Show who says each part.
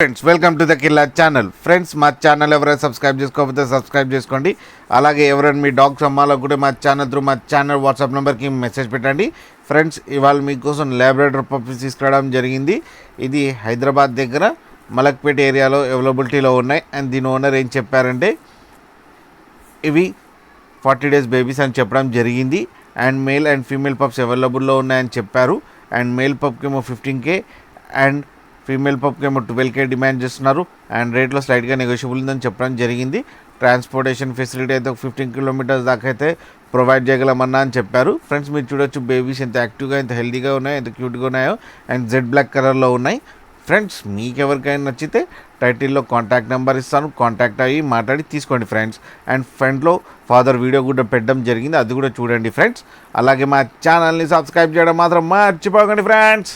Speaker 1: Friends, welcome to the Killa channel. Friends, మా channel ఎవరైనా subscribe చేసుకోకపోతే సబ్స్క్రైబ్ చేసుకోండి. అలాగే ఎవరైనా మీ డాగ్స్ అమ్మాలనుకుంటే మా ఛానల్ వాట్సాప్ నెంబర్కి మెసేజ్ పెట్టండి. ఫ్రెండ్స్, ఇవాళ మీకోసం లాబ్రాడర్ పప్పీస్ తీసుకురావడం జరిగింది. ఇది హైదరాబాద్ దగ్గర మలక్పేట ఏరియాలో అవైలబిలిటీలో ఉన్నాయి. అండ్ దీని ఓనర్ ఏం చెప్పారంటే ఇవి 40 days బేబీస్ అని చెప్పడం జరిగింది. And male and female pups అవైలబుల్లో ఉన్నాయని చెప్పారు. అండ్ మేల్ పప్కి ఏమో 15K అండ్ ఫీమేల్ పప్కి ఏమో 12K డిమాండ్ చేస్తున్నారు. అండ్ రేట్లో స్లైట్గా నెగోషియబుల్ ఉందని చెప్పడం జరిగింది. ట్రాన్స్పోర్టేషన్ ఫెసిలిటీ అయితే 15 kilometers దాకా అయితే ప్రొవైడ్ చేయగలమన్నా అని చెప్పారు. ఫ్రెండ్స్, మీరు చూడొచ్చు బేబీస్ ఎంత యాక్టివ్గా, ఎంత హెల్తీగా ఉన్నాయో, ఎంత క్యూట్గా ఉన్నాయో. అండ్ జెడ్ బ్లాక్ కలర్లో ఉన్నాయి. ఫ్రెండ్స్, మీకు ఎవరికైనా నచ్చితే టైటిల్లో కాంటాక్ట్ నెంబర్ ఇస్తాను, కాంటాక్ట్ అయ్యి మాట్లాడి తీసుకోండి ఫ్రెండ్స్. అండ్ ఫ్రెండ్లో ఫాదర్ వీడియో కూడా పెట్టడం జరిగింది, అది కూడా చూడండి ఫ్రెండ్స్. అలాగే మా ఛానల్ని సబ్స్క్రైబ్ చేయడం మాత్రం మర్చిపోకండి ఫ్రెండ్స్.